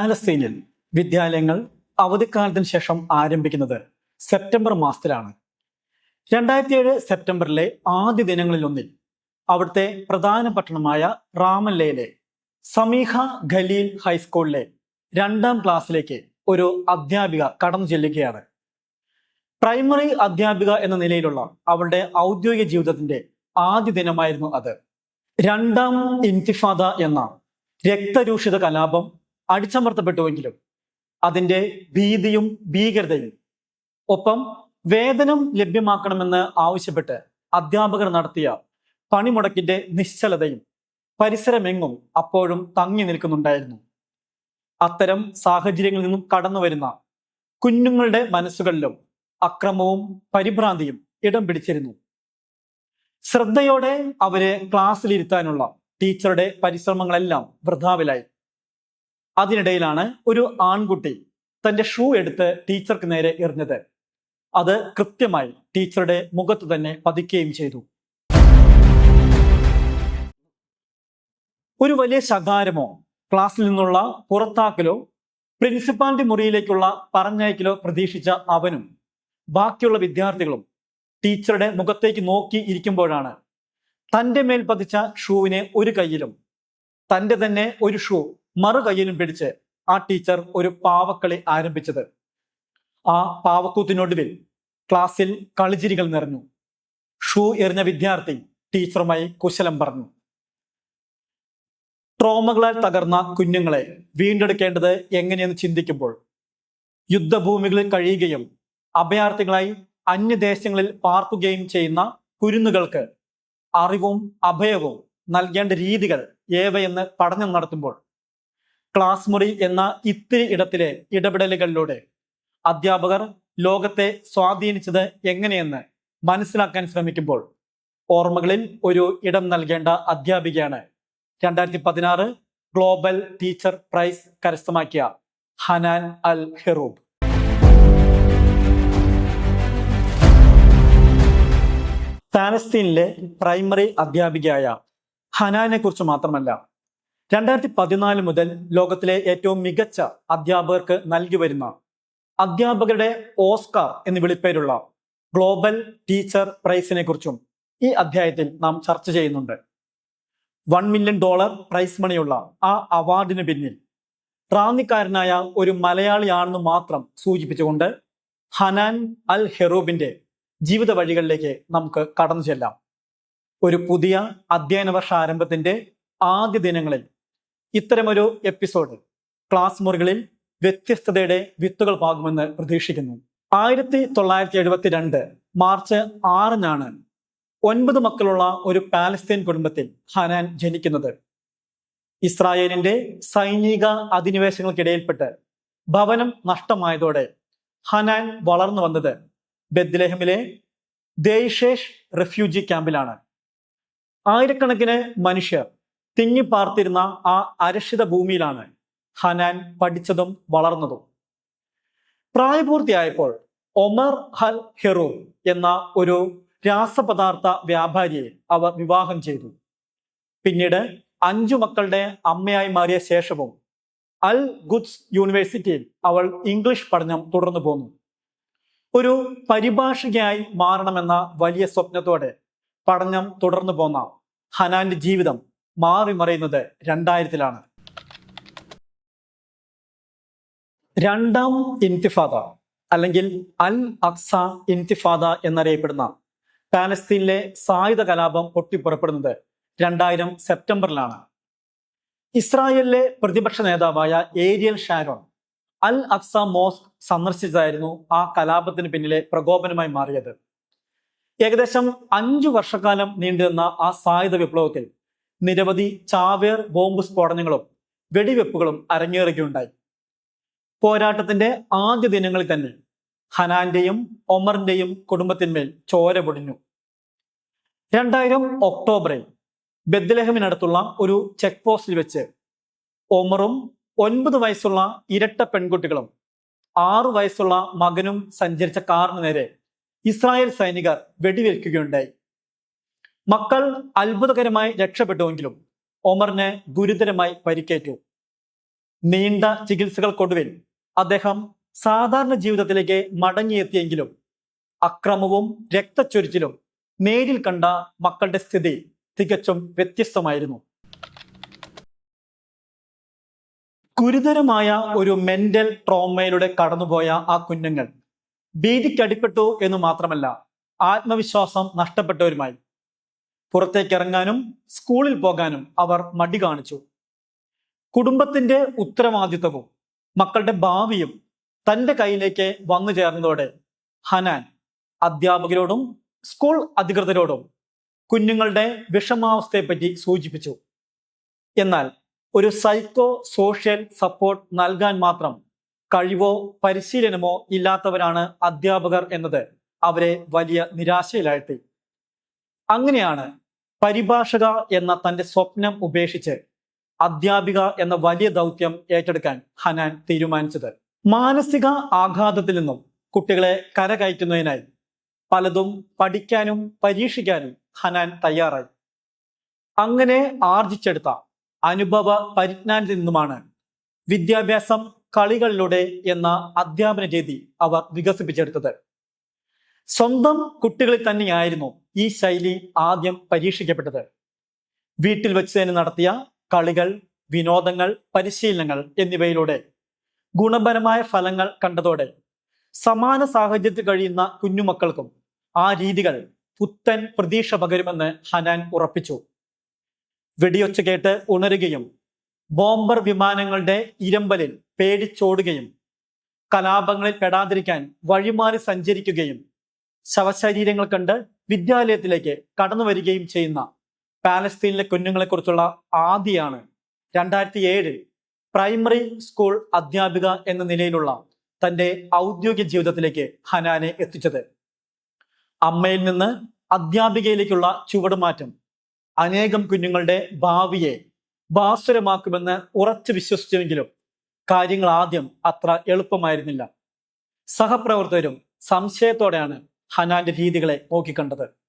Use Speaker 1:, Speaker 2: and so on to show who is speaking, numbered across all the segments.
Speaker 1: പാലസ്തീനിൽ വിദ്യാലയങ്ങൾ അവധിക്കാലത്തിന് ശേഷം ആരംഭിക്കുന്നത് സെപ്റ്റംബർ മാസത്തിലാണ്. 2007 സെപ്റ്റംബറിലെ ആദ്യ ദിനങ്ങളിലൊന്നിൽ അവിടുത്തെ പ്രധാന പട്ടണമായ റാമല്ലയിലെ സമീഹ ഖലീൽ ഹൈസ്കൂളിലെ 2ാം ക്ലാസ്സിലേക്ക് ഒരു അധ്യാപിക കടന്നു ചെല്ലുകയാണ്. പ്രൈമറി അധ്യാപിക എന്ന നിലയിലുള്ള അവളുടെ ഔദ്യോഗിക ജീവിതത്തിന്റെ ആദ്യ ദിനമായിരുന്നു അത്. 2ാം ഇൻതിഫാദ എന്ന രക്തരൂഷിത കലാപം അടിച്ചമർത്തപ്പെട്ടുവെങ്കിലും അതിന്റെ ഭീതിയും ഭീകരതയും ഒപ്പം വേതനം ലഭ്യമാക്കണമെന്ന് ആവശ്യപ്പെട്ട് അധ്യാപകർ നടത്തിയ പണിമുടക്കിന്റെ നിശ്ചലതയും പരിസരമെങ്ങും അപ്പോഴും തങ്ങി നിൽക്കുന്നുണ്ടായിരുന്നു. അത്തരം സാഹചര്യങ്ങളിൽ നിന്നും കടന്നു വരുന്ന കുഞ്ഞുങ്ങളുടെ മനസ്സുകളിലും അക്രമവും പരിഭ്രാന്തിയും ഇടം പിടിച്ചിരുന്നു. ശ്രദ്ധയോടെ അവരെ ക്ലാസ്സിലിരുത്താനുള്ള ടീച്ചറുടെ പരിശ്രമങ്ങളെല്ലാം വൃഥാവിലായി. അതിനിടയിലാണ് ഒരു ആൺകുട്ടി തന്റെ ഷൂ എടുത്ത് ടീച്ചർക്ക് നേരെ എറിഞ്ഞത്. അത് കൃത്യമായി ടീച്ചറുടെ മുഖത്ത് തന്നെ പതിക്കുകയും ചെയ്തു. ഒരു വലിയ ശകാരമോ ക്ലാസ്സിൽ നിന്നുള്ള പുറത്താക്കലോ പ്രിൻസിപ്പാളിന്റെ മുറിയിലേക്കുള്ള പറഞ്ഞയക്കലോ പ്രതീക്ഷിച്ച അവനും ബാക്കിയുള്ള വിദ്യാർത്ഥികളും ടീച്ചറുടെ മുഖത്തേക്ക് നോക്കി ഇരിക്കുമ്പോഴാണ് തൻ്റെ മേൽ പതിച്ച ഷൂവിനെ ഒരു കൈയിലും തൻ്റെ തന്നെ ഒരു ഷൂ മറു കൈയിലും പിടിച്ച് ആ ടീച്ചർ ഒരു പാവക്കളി ആരംഭിച്ചത്. ആ പാവക്കൂത്തിനൊടുവിൽ ക്ലാസ്സിൽ കളിച്ചിരികൾ നിറഞ്ഞു. ഷൂ എറിഞ്ഞ വിദ്യാർത്ഥി ടീച്ചറുമായി കുശലം പറഞ്ഞു. ട്രോമകളാൽ തകർന്ന കുഞ്ഞുങ്ങളെ വീണ്ടെടുക്കേണ്ടത് എങ്ങനെയെന്ന് ചിന്തിക്കുമ്പോൾ യുദ്ധഭൂമികളിൽ കഴിയുകയും അഭയാർത്ഥികളായി അന്യദേശങ്ങളിൽ പാർക്കുകയും ചെയ്യുന്ന കുരുന്നുകൾക്ക് അറിവും അഭയവും നൽകേണ്ട രീതികൾ ഏവയെന്ന് പഠനം നടത്തുമ്പോൾ ക്ലാസ് മുറി എന്ന ഇത്തിരി ഇടത്തിലെ ഇടപെടലുകളിലൂടെ അധ്യാപകർ ലോകത്തെ സ്വാധീനിച്ചത് എങ്ങനെയെന്ന് മനസ്സിലാക്കാൻ ശ്രമിക്കുമ്പോൾ ഓർമ്മകളിൽ ഒരു ഇടം നൽകേണ്ട അധ്യാപികയാണ് 2016 ഗ്ലോബൽ ടീച്ചർ പ്രൈസ് കരസ്ഥമാക്കിയ ഹനാൻ അൽ ഹെറൂബ്. പാലസ്തീനിലെ പ്രൈമറി അധ്യാപികയായ ഹനാനെ കുറിച്ച് മാത്രമല്ല 2014 മുതൽ ലോകത്തിലെ ഏറ്റവും മികച്ച അധ്യാപകർക്ക് നൽകി വരുന്ന അധ്യാപകരുടെ ഓസ്കാർ എന്ന് വിളിപ്പേരുള്ള ഗ്ലോബൽ ടീച്ചർ പ്രൈസിനെ കുറിച്ചും ഈ അധ്യായത്തിൽ നാം ചർച്ച ചെയ്യുന്നുണ്ട്. $1 മില്യൺ പ്രൈസ് മണിയുള്ള ആ അവാർഡിന് പിന്നിൽ റാന്നിക്കാരനായ ഒരു മലയാളിയാണെന്ന് മാത്രം സൂചിപ്പിച്ചുകൊണ്ട് ഹനാൻ അൽ ഹെറൂബിന്റെ ജീവിത വഴികളിലേക്ക് നമുക്ക് കടന്നു ചെല്ലാം. ഒരു പുതിയ അധ്യയന വർഷ ആരംഭത്തിന്റെ ആദ്യ ദിനങ്ങളിൽ ഇത്തരമൊരു എപ്പിസോഡ് ക്ലാസ് മുറികളിൽ വ്യത്യസ്തതയുടെ വിത്തുകൾ പാകുമെന്ന് പ്രതീക്ഷിക്കുന്നു. 1972 മാർച്ച് 6-നാണ് 9 മക്കളുള്ള ഒരു പാലസ്തീൻ കുടുംബത്തിൽ ഹനാൻ ജനിക്കുന്നത്. ഇസ്രായേലിന്റെ സൈനിക അധിനിവേശങ്ങൾക്കിടയിൽപ്പെട്ട് ഭവനം നഷ്ടമായതോടെ ഹനാൻ വളർന്നു വന്നത് ബെത്ലഹേമിലെ ദേഷേഷ് റെഫ്യൂജി ക്യാമ്പിലാണ്. ആയിരക്കണക്കിന് മനുഷ്യർ തിങ്ങിപ്പാർത്തിരുന്ന ആ അരക്ഷിത ഭൂമിയിലാണ് ഹനാൻ പഠിച്ചതും വളർന്നതും. പ്രായപൂർത്തിയായപ്പോൾ ഒമർ അൽ ഹെറൂബ് എന്ന ഒരു രാസപദാർത്ഥ വ്യാപാരിയെ അവർ വിവാഹം ചെയ്തു. പിന്നീട് 5 മക്കളുടെ അമ്മയായി മാറിയ ശേഷവും അൽ ഖുദ്സ് യൂണിവേഴ്സിറ്റിയിൽ അവൾ ഇംഗ്ലീഷ് പഠനം തുടർന്നു പോന്നു. ഒരു പരിഭാഷകയായി മാറണമെന്ന വലിയ സ്വപ്നത്തോടെ പഠനം തുടർന്നു പോന്ന ഹനാന്റെ ജീവിതം മാറി മറയുന്നത് 2000-ലാണ്. 2ാം ഇൻതിഫാദ അല്ലെങ്കിൽ അൽ അക്സ ഇൻതിഫാദ എന്നറിയപ്പെടുന്ന പാലസ്തീനിലെ സായുധ കലാപം പൊട്ടിപ്പുറപ്പെടുന്നത് 2000 സെപ്റ്റംബറിലാണ്. ഇസ്രായേലിലെ പ്രതിപക്ഷ നേതാവായ ഏരിയൽ ഷാരോൺ അൽ അക്സ മോസ്ക് സന്ദർശിച്ചതായിരുന്നു ആ കലാപത്തിന് പിന്നിലെ പ്രകോപനമായി മാറിയത്. ഏകദേശം 5 വർഷക്കാലം നീണ്ടുനിന്ന ആ സായുധ വിപ്ലവത്തിൽ നിരവധി ചാവേർ ബോംബ് സ്ഫോടനങ്ങളും വെടിവെപ്പുകളും അരങ്ങേറുകയുണ്ടായി. പോരാട്ടത്തിന്റെ ആദ്യ ദിനങ്ങളിൽ തന്നെ ഹനാന്റെയും ഒമറിന്റെയും കുടുംബത്തിന്മേൽ ചോര പൊടിഞ്ഞു. 2000 ഒക്ടോബറിൽ ബെത്ലഹേമിനടുത്തുള്ള ഒരു ചെക്ക് പോസ്റ്റിൽ വെച്ച് ഒമറും 9 വയസ്സുള്ള ഇരട്ട പെൺകുട്ടികളും 6 വയസ്സുള്ള മകനും സഞ്ചരിച്ച കാറിന് നേരെ ഇസ്രായേൽ സൈനികർ വെടിവെക്കുകയുണ്ടായി. മക്കൾ അത്ഭുതകരമായി രക്ഷപ്പെട്ടുവെങ്കിലും ഒമറിന് ഗുരുതരമായി പരിക്കേറ്റു. നീണ്ട ചികിത്സകൾക്കൊടുവിൽ അദ്ദേഹം സാധാരണ ജീവിതത്തിലേക്ക് മടങ്ങിയെത്തിയെങ്കിലും അക്രമവും രക്തച്ചൊരിച്ചിലും നേരിൽ കണ്ട മക്കളുടെ സ്ഥിതി തികച്ചും വ്യത്യസ്തമായിരുന്നു. ഗുരുതരമായ ഒരു മെന്റൽ ട്രോമയിലൂടെ കടന്നുപോയ ആ കുഞ്ഞുങ്ങൾ ഭീതിക്കടിപ്പെട്ടു എന്ന് മാത്രമല്ല, ആത്മവിശ്വാസം നഷ്ടപ്പെട്ടവരുമായി. പുറത്തേക്കിറങ്ങാനും സ്കൂളിൽ പോകാനും അവർ മടി കാണിച്ചു. കുടുംബത്തിന്റെ ഉത്തരവാദിത്വവും മക്കളുടെ ഭാവിയും തന്റെ കയ്യിലേക്ക് വന്നു ചേർന്നതോടെ ഹനാൻ അധ്യാപകരോടും സ്കൂൾ അധികൃതരോടും കുഞ്ഞുങ്ങളുടെ വിഷമാവസ്ഥയെപ്പറ്റി സൂചിപ്പിച്ചു. എന്നാൽ ഒരു സൈക്കോ സോഷ്യൽ സപ്പോർട്ട് നൽകാൻ മാത്രം കഴിവോ പരിശീലനമോ ഇല്ലാത്തവരാണ് അധ്യാപകർ എന്നത് അവരെ വലിയ നിരാശയിലാഴ്ത്തി. അങ്ങനെയാണ് പരിഭാഷക എന്ന തന്റെ സ്വപ്നം ഉപേക്ഷിച്ച് അധ്യാപിക എന്ന വലിയ ദൗത്യം ഏറ്റെടുക്കാൻ ഹനാൻ തീരുമാനിച്ചത്. മാനസിക ആഘാതത്തിൽ നിന്നും കുട്ടികളെ കരകയറ്റുന്നതിനായി പലതും പഠിക്കാനും പരീക്ഷിക്കാനും ഹനാൻ തയ്യാറായി. അങ്ങനെ ആർജിച്ചെടുത്ത അനുഭവ പരിജ്ഞാനത്തിൽ നിന്നുമാണ് വിദ്യാഭ്യാസം കളികളിലൂടെ എന്ന അധ്യാപന രീതി അവർ വികസിപ്പിച്ചെടുത്തത്. സ്വന്തം കുട്ടികളിൽ തന്നെയായിരുന്നു ഈ ശൈലി ആദ്യം പരീക്ഷിക്കപ്പെട്ടത്. വീട്ടിൽ വെച്ച് തന്നെ നടത്തിയ കളികൾ, വിനോദങ്ങൾ, പരിശീലനങ്ങൾ എന്നിവയിലൂടെ ഗുണപരമായ ഫലങ്ങൾ കണ്ടതോടെ സമാന സാഹചര്യത്തിൽ കഴിയുന്ന കുഞ്ഞുമക്കൾക്കും ആ രീതികൾ പുത്തൻ പ്രതീക്ഷ പകരുമെന്ന് ഹനാൻ ഉറപ്പിച്ചു. വെടിയൊച്ച കേട്ട് ഉണരുകയും ബോംബർ വിമാനങ്ങളുടെ ഇരമ്പലിൽ പേടിച്ചോടുകയും കലാപങ്ങളിൽ പെടാതിരിക്കാൻ വഴിമാറി സഞ്ചരിക്കുകയും ശവശരീരങ്ങൾ കണ്ട് വിദ്യാലയത്തിലേക്ക് കടന്നു വരികയും ചെയ്യുന്ന പാലസ്തീനിലെ കുഞ്ഞുങ്ങളെക്കുറിച്ചുള്ള ആദിയാണ് 2007 പ്രൈമറി സ്കൂൾ അധ്യാപിക എന്ന നിലയിലുള്ള തന്റെ ഔദ്യോഗിക ജീവിതത്തിലേക്ക് ഹനാനെ എത്തിച്ചത്. അമ്മയിൽ നിന്ന് അധ്യാപികയിലേക്കുള്ള ചുവടുമാറ്റം അനേകം കുഞ്ഞുങ്ങളുടെ ഭാവിയെ ഭാസുരമാക്കുമെന്ന് ഉറച്ചു വിശ്വസിച്ചുവെങ്കിലും കാര്യങ്ങൾ ആദ്യം അത്ര എളുപ്പമായിരുന്നില്ല. സഹപ്രവർത്തകരും സംശയത്തോടെയാണ് ഹനാന്റെ രീതികളെ നോക്കിക്കണ്ടത്.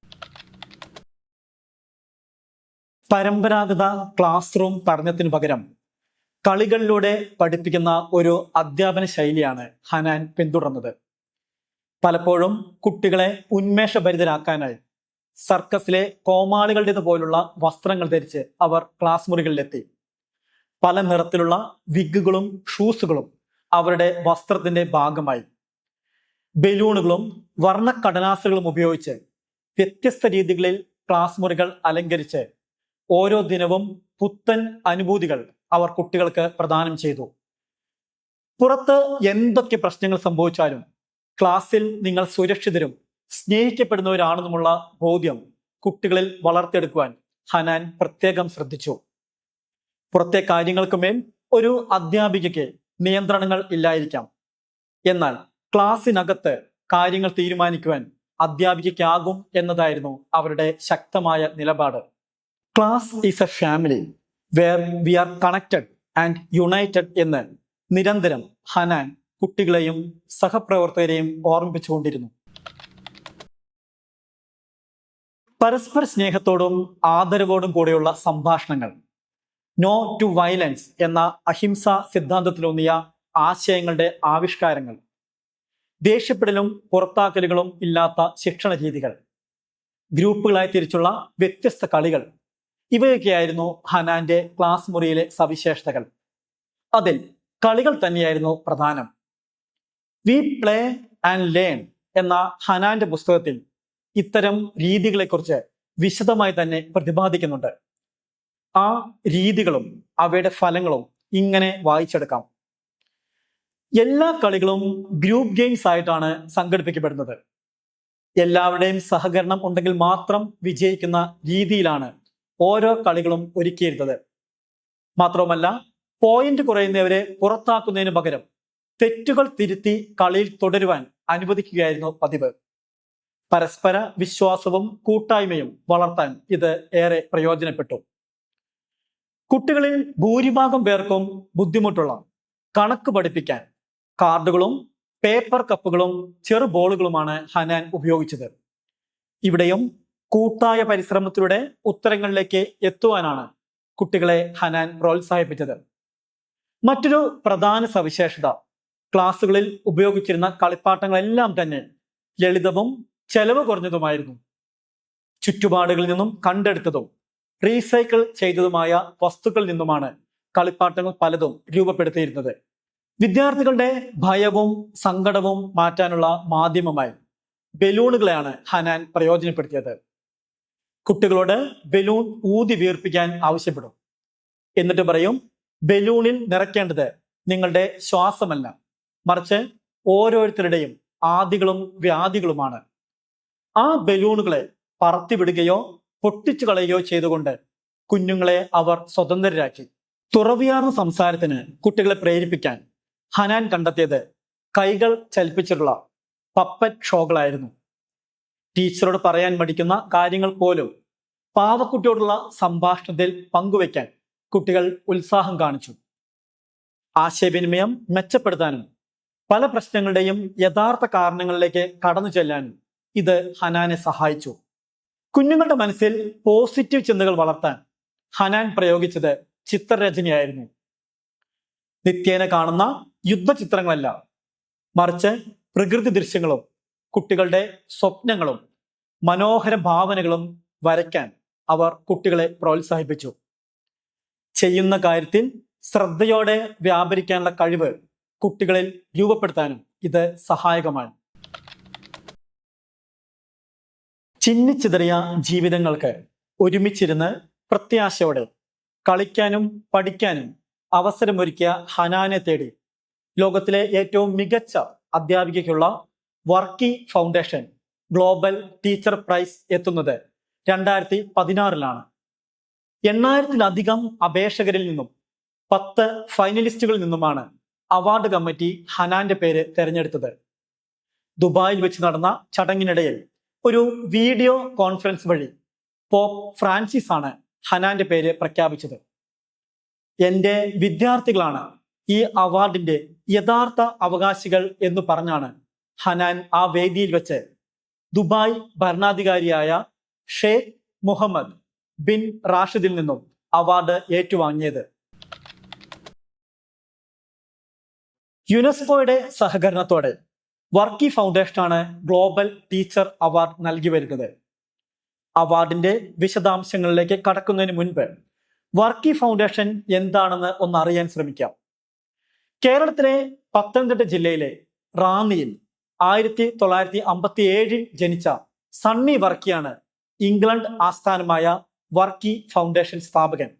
Speaker 1: പരമ്പരാഗത ക്ലാസ് റൂം പഠനത്തിനു പകരം കളികളിലൂടെ പഠിപ്പിക്കുന്ന ഒരു അധ്യാപന ശൈലിയാണ് ഹനാൻ പിന്തുടർന്നത്. പലപ്പോഴും കുട്ടികളെ ഉന്മേഷഭരിതരാക്കാനായി സർക്കസിലെ കോമാളികളുടേത് പോലുള്ള വസ്ത്രങ്ങൾ ധരിച്ച് അവർ ക്ലാസ് മുറികളിലെത്തി. പല നിറത്തിലുള്ള വിഗുകളും ഷൂസുകളും അവരുടെ വസ്ത്രത്തിന്റെ ഭാഗമായി. ബലൂണുകളും വർണ്ണക്കടലാസുകളും ഉപയോഗിച്ച് വ്യത്യസ്ത രീതികളിൽ ക്ലാസ് മുറികൾ അലങ്കരിച്ച് ഓരോ ദിനവും പുത്തൻ അനുഭൂതികൾ അവർ കുട്ടികൾക്ക് പ്രദാനം ചെയ്തു. പുറത്ത് എന്തൊക്കെ പ്രശ്നങ്ങൾ സംഭവിച്ചാലും ക്ലാസ്സിൽ നിങ്ങൾ സുരക്ഷിതരും സ്നേഹിക്കപ്പെടുന്നവരാണെന്നുമുള്ള ബോധ്യം കുട്ടികളിൽ വളർത്തിയെടുക്കുവാൻ ഹനാൻ പ്രത്യേകം ശ്രദ്ധിച്ചു. പുറത്തെ കാര്യങ്ങൾക്ക് മേൽ ഒരു അധ്യാപികയ്ക്ക് നിയന്ത്രണങ്ങൾ ഇല്ലായിരിക്കാം. എന്നാൽ ക്ലാസ്സിനകത്ത് കാര്യങ്ങൾ തീരുമാനിക്കുവാൻ അധ്യാപികയ്ക്കാകും എന്നതായിരുന്നു അവരുടെ ശക്തമായ നിലപാട്. Class is a family where we are connected and united എന്ന് നിരന്തരം ഹനാൻ കുട്ടികളെയും സഹപ്രവർത്തകരെയും ഓർമ്മിപ്പിച്ചുകൊണ്ടിരുന്നു. പരസ്പര സ്നേഹത്തോടും ആദരവോടും കൂടെയുള്ള സംഭാഷണങ്ങൾ, നോ ടു വയലൻസ് എന്ന അഹിംസ സിദ്ധാന്തത്തിലൂന്നിയ ആശയങ്ങളുടെ ആവിഷ്കാരങ്ങൾ, ദേഷ്യപ്പെടലും പുറത്താക്കലുകളും ഇല്ലാത്ത ശിക്ഷണ രീതികൾ, ഗ്രൂപ്പുകളായി തിരിച്ചുള്ള വ്യത്യസ്ത കളികൾ, ഇവയൊക്കെയായിരുന്നു ഹനാന്റെ ക്ലാസ് മുറിയിലെ സവിശേഷതകൾ. അതിൽ കളികൾ തന്നെയായിരുന്നു പ്രധാനം. വി പ്ലേ ആൻഡ് ലേൺ എന്ന ഹനാന്റെ പുസ്തകത്തിൽ ഇത്തരം രീതികളെക്കുറിച്ച് വിശദമായി തന്നെ പ്രതിപാദിക്കുന്നുണ്ട്. ആ രീതികളും അവയുടെ ഫലങ്ങളും ഇങ്ങനെ വായിച്ചെടുക്കാം. എല്ലാ കളികളും ഗ്രൂപ്പ് ഗെയിംസ് ആയിട്ടാണ് സംഘടിപ്പിക്കപ്പെടുന്നത്. എല്ലാവരുടെയും സഹകരണം ഉണ്ടെങ്കിൽ മാത്രം വിജയിക്കുന്ന രീതിയിലാണ് ഓരോ കളികളും ഒരുക്കിയിരുന്നത്. മാത്രവുമല്ല, പോയിന്റ് കുറയുന്നവരെ പുറത്താക്കുന്നതിന് പകരം തെറ്റുകൾ തിരുത്തി കളിയിൽ തുടരുവാൻ അനുവദിക്കുകയായിരുന്നു പതിവ്. പരസ്പര വിശ്വാസവും കൂട്ടായ്മയും വളർത്താൻ ഇത് ഏറെ പ്രയോജനപ്പെട്ടു. കുട്ടികളിൽ ഭൂരിഭാഗം പേർക്കും ബുദ്ധിമുട്ടുള്ള കണക്ക് പഠിപ്പിക്കാൻ കാർഡുകളും പേപ്പർ കപ്പുകളും ചെറു ബോളുകളുമാണ് ഹനാൻ ഉപയോഗിച്ചത്. ഇവിടെയും കൂട്ടായ പരിശ്രമത്തിലൂടെ ഉത്തരങ്ങളിലേക്ക് എത്തുവാനാണ് കുട്ടികളെ ഹനാൻ പ്രോത്സാഹിപ്പിച്ചത്. മറ്റൊരു പ്രധാന സവിശേഷത ക്ലാസ്സുകളിൽ ഉപയോഗിച്ചിരുന്ന കളിപ്പാട്ടങ്ങളെല്ലാം തന്നെ ലളിതവും ചെലവ് കുറഞ്ഞതുമായിരുന്നു. ചുറ്റുപാടുകളിൽ നിന്നും കണ്ടെടുത്തതും റീസൈക്കിൾ ചെയ്തതുമായ വസ്തുക്കളിൽ നിന്നുമാണ് കളിപ്പാട്ടങ്ങൾ പലതും രൂപപ്പെടുത്തിയിരുന്നത്. വിദ്യാർത്ഥികളുടെ ഭയവും സങ്കടവും മാറ്റാനുള്ള മാധ്യമമായി ബലൂണുകളെയാണ് ഹനാൻ പ്രയോജനപ്പെടുത്തിയത്. കുട്ടികളോട് ബലൂൺ ഊതി വീർപ്പിക്കാൻ ആവശ്യപ്പെടും. എന്നിട്ട് പറയും, ബലൂണിൽ നിറയ്ക്കേണ്ടത് നിങ്ങളുടെ ശ്വാസമല്ല, മറിച്ച് ഓരോരുത്തരുടെയും ആദികളും വ്യാധികളുമാണ്. ആ ബലൂണുകളെ പറത്തിവിടുകയോ പൊട്ടിച്ചു കളയുകയോ ചെയ്തുകൊണ്ട് കുഞ്ഞുങ്ങളെ അവർ സ്വതന്ത്രരാക്കി. തുറവിയാർന്ന സംസാരത്തിന് കുട്ടികളെ പ്രേരിപ്പിക്കാൻ ഹനാൻ കണ്ടെത്തിയത് കൈകൾ ചലിപ്പിച്ചിട്ടുള്ള പപ്പറ്റ് ഷോകളായിരുന്നു. ടീച്ചറോട് പറയാൻ മടിക്കുന്ന കാര്യങ്ങൾ പോലും പാവക്കുട്ടിയോടുള്ള സംഭാഷണത്തിൽ പങ്കുവയ്ക്കാൻ കുട്ടികൾ ഉത്സാഹം കാണിച്ചു. ആശയവിനിമയം മെച്ചപ്പെടുത്താനും പല പ്രശ്നങ്ങളുടെയും യഥാർത്ഥ കാരണങ്ങളിലേക്ക് കടന്നു ചെല്ലാനും ഇത് ഹനാനെ സഹായിച്ചു. കുഞ്ഞുങ്ങളുടെ മനസ്സിൽ പോസിറ്റീവ് ചിന്തകൾ വളർത്താൻ ഹനാൻ പ്രയോഗിച്ചത് ചിത്രരചനയായിരുന്നു. നിത്യേന കാണുന്ന യുദ്ധചിത്രങ്ങളല്ല, മറിച്ച് പ്രകൃതി ദൃശ്യങ്ങളും കുട്ടികളുടെ സ്വപ്നങ്ങളും മനോഹര ഭാവനകളും വരയ്ക്കാൻ അവർ കുട്ടികളെ പ്രോത്സാഹിപ്പിച്ചു. ചെയ്യുന്ന കാര്യത്തിൽ ശ്രദ്ധയോടെ വ്യാപരിക്കാനുള്ള കഴിവ് കുട്ടികളിൽ രൂപപ്പെടുത്താനും ഇത് സഹായകമാണ്. ചിന്നിച്ചിതറിയ ജീവിതങ്ങൾക്ക് ഒരുമിച്ചിരുന്ന് പ്രത്യാശയോടെ കളിക്കാനും പഠിക്കാനും അവസരമൊരുക്കിയ ഹനാനെ തേടി ലോകത്തിലെ ഏറ്റവും മികച്ച അധ്യാപികയ്ക്കുള്ള Varkey foundation global teacher prize എത്തുന്നത് 2016 8,000-ലധികം അപേക്ഷകരിൽ നിന്നും 10 ഫൈനലിസ്റ്റുകളിൽ നിന്നുമാണ് അവാർഡ് കമ്മിറ്റി ഹനാന്റെ പേര് തെരഞ്ഞെടുത്തത്. ദുബായിൽ വെച്ച് നടന്ന ചടങ്ങിനിടയിൽ ഒരു വീഡിയോ കോൺഫറൻസ് വഴി പോപ്പ് ഫ്രാൻസിസ് ആണ് ഹനാന്റെ പേര് പ്രഖ്യാപിച്ചത്. എൻ്റെ വിദ്യാർത്ഥികളാണ് ഈ അവാർഡിന്റെ യഥാർത്ഥ അവകാശികൾ എന്ന് പറഞ്ഞാണ് ഹനാൻ ആ വേദിയിൽ വെച്ച് ദുബായ് ഭരണാധികാരിയായ ഷെയ്ഖ് മുഹമ്മദ് ബിൻ റാഷിദിൽ നിന്നും അവാർഡ് ഏറ്റുവാങ്ങിയത്. യുനെസ്കോയുടെ സഹകരണത്തോടെ വർക്കി ഫൗണ്ടേഷനാണ് ഗ്ലോബൽ ടീച്ചർ അവാർഡ് നൽകി വരുന്നത്. അവാർഡിന്റെ വിശദാംശങ്ങളിലേക്ക് കടക്കുന്നതിന് മുൻപ് വർക്കി ഫൗണ്ടേഷൻ എന്താണെന്ന് ഒന്ന് അറിയാൻ ശ്രമിക്കാം. കേരളത്തിലെ പത്തനംതിട്ട ജില്ലയിലെ റാന്നിയിൽ 1957 ജനിച്ച സണ്ണി വർക്കിയാണ് ഇംഗ്ലണ്ട് ആസ്ഥാനമായ വർക്കി ഫൗണ്ടേഷൻ സ്ഥാപകൻ.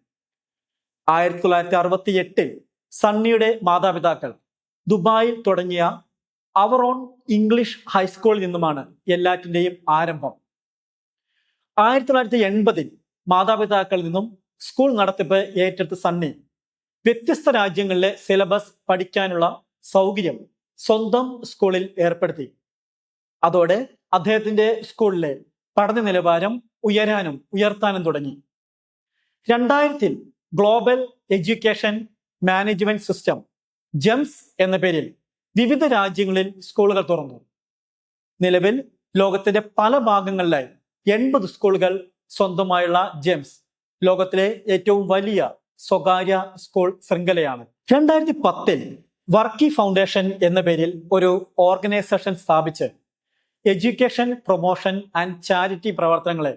Speaker 1: 1968 സണ്ണിയുടെ മാതാപിതാക്കൾ ദുബായിൽ തുടങ്ങിയ അവറോൺ ഇംഗ്ലീഷ് ഹൈസ്കൂളിൽ നിന്നുമാണ് എല്ലാറ്റിൻ്റെയും ആരംഭം. 1980 മാതാപിതാക്കളിൽ നിന്നും സ്കൂൾ നടത്തിപ്പ് ഏറ്റെടുത്ത സണ്ണി വ്യത്യസ്ത രാജ്യങ്ങളിലെ സിലബസ് പഠിക്കാനുള്ള സൗകര്യം സ്വന്തം സ്കൂളിൽ ഏർപ്പെടുത്തി. അതോടെ അദ്ദേഹത്തിന്റെ സ്കൂളിലെ പഠന നിലവാരം ഉയർത്താനും തുടങ്ങി. 2000 global education management system Gems എന്ന പേരിൽ വിവിധ രാജ്യങ്ങളിൽ സ്കൂളുകൾ തുറന്നു. നിലവിൽ ലോകത്തിന്റെ പല ഭാഗങ്ങളിലായി 80 സ്കൂളുകൾ സ്വന്തമായുള്ള ജെംസ് ലോകത്തിലെ ഏറ്റവും വലിയ സ്വകാര്യ സ്കൂൾ ശൃംഖലയാണ്. 2010 വർക്കി ഫൗണ്ടേഷൻ എന്ന പേരിൽ ഒരു ഓർഗനൈസേഷൻ സ്ഥാപിച്ച് എഡ്യൂക്കേഷൻ പ്രൊമോഷൻ ആൻഡ് ചാരിറ്റി പ്രവർത്തനങ്ങളെ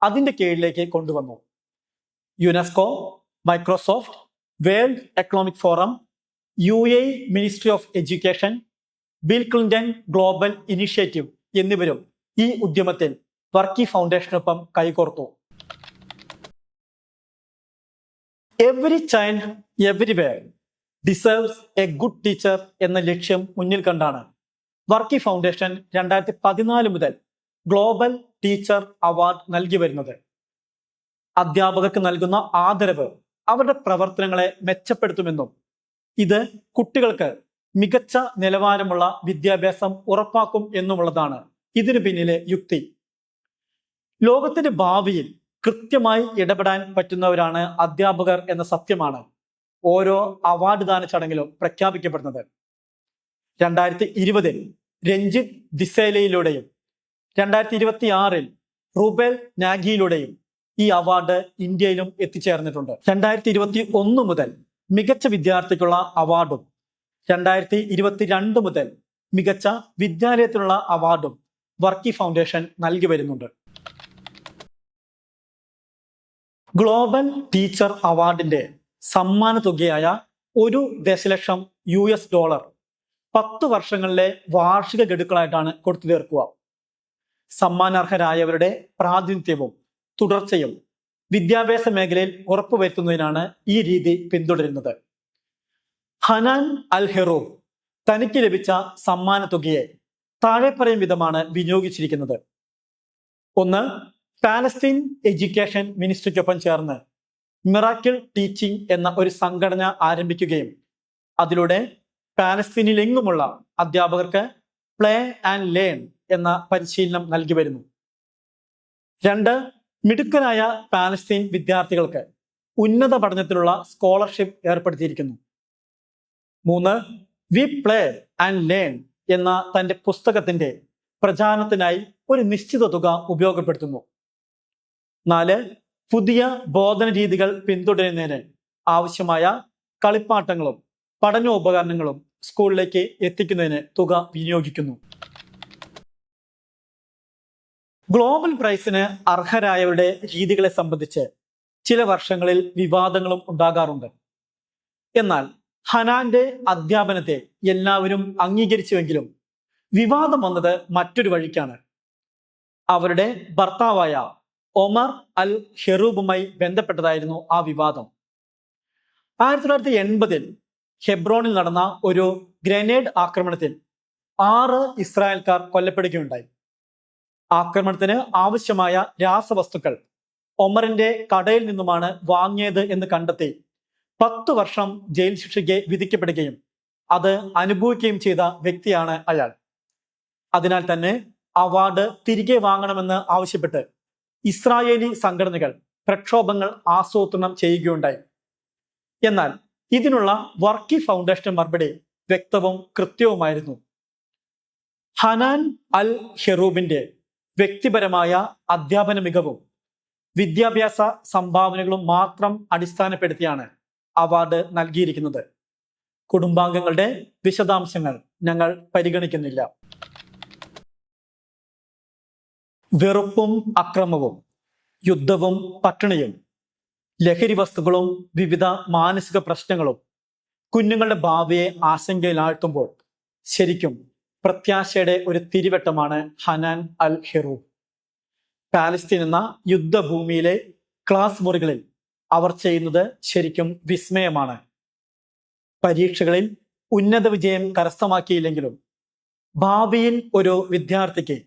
Speaker 1: അതിന്റെ കീഴിലേക്ക് കൊണ്ടുവന്നു. UNESCO, Microsoft, World Economic Forum, UAE ministry of education, Bill Clinton global initiative എന്നിവരും ഈ ഉദ്യമത്തിൽ വർക്കി ഫൗണ്ടേഷനൊപ്പം കൈകോർത്തു. Every child everywhere deserves a good teacher എന്ന ലക്ഷ്യം മുന്നിൽ കണ്ടാണ് വർക്കി ഫൗണ്ടേഷൻ 2014 മുതൽ ഗ്ലോബൽ ടീച്ചർ അവാർഡ് നൽകി വരുന്നത്. അധ്യാപകർക്ക് നൽകുന്ന ആദരവ് അവരുടെ പ്രവർത്തനങ്ങളെ മെച്ചപ്പെടുത്തുമെന്നും ഇത് കുട്ടികൾക്ക് മികച്ച നിലവാരമുള്ള വിദ്യാഭ്യാസം ഉറപ്പാക്കും എന്നുമുള്ളതാണ് ഇതിനു പിന്നിലെ യുക്തി. ലോകത്തിന്റെ ഭാവിയിൽ കൃത്യമായി ഇടപെടാൻ പറ്റുന്നവരാണ് അധ്യാപകർ എന്ന സത്യമാണ് ഓരോ അവാർഡ് ദാന ചടങ്ങിലും പ്രഖ്യാപിക്കപ്പെടുന്നത്. 2020 രഞ്ജിത്ത് ദിസേലയിലൂടെയും 2026 റൂബേൽ നാഗിയിലൂടെയും ഈ അവാർഡ് ഇന്ത്യയിലും എത്തിച്ചേർന്നിട്ടുണ്ട്. 2021 മുതൽ മികച്ച വിദ്യാർത്ഥിക്കുള്ള അവാർഡും 2022 മുതൽ മികച്ച വിദ്യാലയത്തിനുള്ള അവാർഡും വർക്കി ഫൗണ്ടേഷൻ നൽകി വരുന്നുണ്ട്. ഗ്ലോബൽ ടീച്ചർ അവാർഡിന്റെ സമ്മാന തുകയായ $1,00,000 10 വർഷങ്ങളിലെ വാർഷിക ഗഡുക്കളായിട്ടാണ് കൊടുത്തു തീർക്കുക. സമ്മാനാർഹരായവരുടെ പ്രാതിനിധ്യവും തുടർച്ചയും വിദ്യാഭ്യാസ മേഖലയിൽ ഉറപ്പുവരുത്തുന്നതിനാണ് ഈ രീതി പിന്തുടരുന്നത്. ഹനാൻ അൽ ഹെറൂബ് തനിക്ക് ലഭിച്ച സമ്മാന തുകയെ താഴെ പറയും വിധമാണ് വിനിയോഗിച്ചിരിക്കുന്നത്. 1. പാലസ്തീൻ എഡ്യൂക്കേഷൻ മിനിസ്ട്രിക്കൊപ്പം ചേർന്ന് മിറാക്കിൾ ടീച്ചിങ് എന്ന ഒരു സംഘടന ആരംഭിക്കുകയും അതിലൂടെ പാലസ്തീനിലെങ്ങുമുള്ള അധ്യാപകർക്ക് പ്ലേ ആൻഡ് ലേൺ എന്ന പരിശീലനം നൽകി വരുന്നു. 2. മിടുക്കരായ പാലസ്തീൻ വിദ്യാർത്ഥികൾക്ക് ഉന്നത പഠനത്തിലുള്ള സ്കോളർഷിപ്പ് ഏർപ്പെടുത്തിയിരിക്കുന്നു. 3. വി പ്ലേ ആൻഡ് ലേൺ എന്ന തന്റെ പുസ്തകത്തിന്റെ പ്രചാരണത്തിനായി ഒരു നിശ്ചിത തുക ഉപയോഗപ്പെടുത്തുന്നു. 4. പുതിയ ബോധന രീതികൾ പിന്തുടരുന്നതിന് ആവശ്യമായ കളിപ്പാട്ടങ്ങളും പഠനോപകരണങ്ങളും സ്കൂളിലേക്ക് എത്തിക്കുന്നതിന് തുക വിനിയോഗിക്കുന്നു. ഗ്ലോബൽ പ്രൈസിന് അർഹരായവരുടെ രീതികളെ സംബന്ധിച്ച് ചില വർഷങ്ങളിൽ വിവാദങ്ങളും ഉണ്ടാകാറുണ്ട്. എന്നാൽ ഹനാന്റെ അധ്യാപനത്തെ എല്ലാവരും അംഗീകരിച്ചുവെങ്കിലും വിവാദം വന്നത് മറ്റൊരു വഴിക്കാണ്. അവരുടെ ഭർത്താവായ ഒമർ അൽ ഹെറൂബുമായി ബന്ധപ്പെട്ടതായിരുന്നു ആ വിവാദം. 1980 ഹെബ്രോണിൽ നടന്ന ഒരു ഗ്രനേഡ് ആക്രമണത്തിൽ 6 ഇസ്രായേൽക്കാർ കൊല്ലപ്പെടുകയുണ്ടായി. ആക്രമണത്തിന് ആവശ്യമായ രാസവസ്തുക്കൾ ഒമറിന്റെ കടയിൽ നിന്നുമാണ് വാങ്ങിയത് എന്ന് കണ്ടെത്തി 10 വർഷം ജയിൽ ശിക്ഷയ്ക്ക് വിധിക്കപ്പെടുകയും അത് അനുഭവിക്കുകയും ചെയ്ത വ്യക്തിയാണ് അയാൾ. അതിനാൽ തന്നെ അവാർഡ് തിരികെ വാങ്ങണമെന്ന് ആവശ്യപ്പെട്ട് ഇസ്രായേലി സംഘടനകൾ പ്രക്ഷോഭങ്ങൾ ആസൂത്രണം ചെയ്യുകയുണ്ടായി. എന്നാൽ ഇതിനുള്ള വർക്കി ഫൗണ്ടേഷൻ മറുപടി വ്യക്തവും കൃത്യവുമായിരുന്നു. ഹനാൻ അൽ ഹെറൂബിന്റെ വ്യക്തിപരമായ അധ്യാപന മികവും വിദ്യാഭ്യാസ സംഭാവനകളും മാത്രം അടിസ്ഥാനപ്പെടുത്തിയാണ് അവാർഡ് നൽകിയിരിക്കുന്നത്. കുടുംബാംഗങ്ങളുടെ വിശദാംശങ്ങൾ ഞങ്ങൾ പരിഗണിക്കുന്നില്ല. വെറുപ്പും അക്രമവും, യുദ്ധവും പട്ടിണിയും, ലഹരി വസ്തുക്കളും വിവിധ മാനസിക പ്രശ്നങ്ങളും കുഞ്ഞുങ്ങളുടെ ഭാവിയെ ആശങ്കയിലാഴ്ത്തുമ്പോൾ ശരിക്കും പ്രത്യാശയുടെ ഒരു തിരിവട്ടമാണ് ഹനാൻ അൽ ഹെറൂബ്. പാലസ്തീൻ എന്ന യുദ്ധഭൂമിയിലെ ക്ലാസ് മുറികളിൽ അവർ ചെയ്യുന്നത് ശരിക്കും വിസ്മയമാണ്. പരീക്ഷകളിൽ ഉന്നത വിജയം കരസ്ഥമാക്കിയില്ലെങ്കിലും ഭാവിയിൽ ഒരു വിദ്യാർത്ഥിക്ക്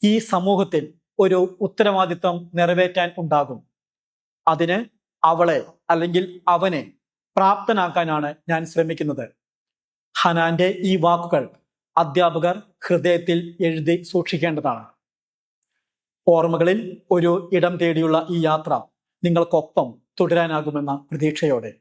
Speaker 1: ഈ സമൂഹത്തിൽ ഒരു ഉത്തരവാദിത്വം നിറവേറ്റാൻ ഉണ്ടാകും. അതിന് അവളെ അല്ലെങ്കിൽ അവനെ പ്രാപ്തനാക്കാനാണ് ഞാൻ ശ്രമിക്കുന്നത്. ഹനാന്റെ ഈ വാക്കുകൾ അധ്യാപകർ ഹൃദയത്തിൽ എഴുതി സൂക്ഷിക്കേണ്ടതാണ്. ഓർമ്മകളിൽ ഒരു ഇടം തേടിയുള്ള ഈ യാത്ര നിങ്ങൾക്കൊപ്പം തുടരാനാകുമെന്ന പ്രതീക്ഷയോടെ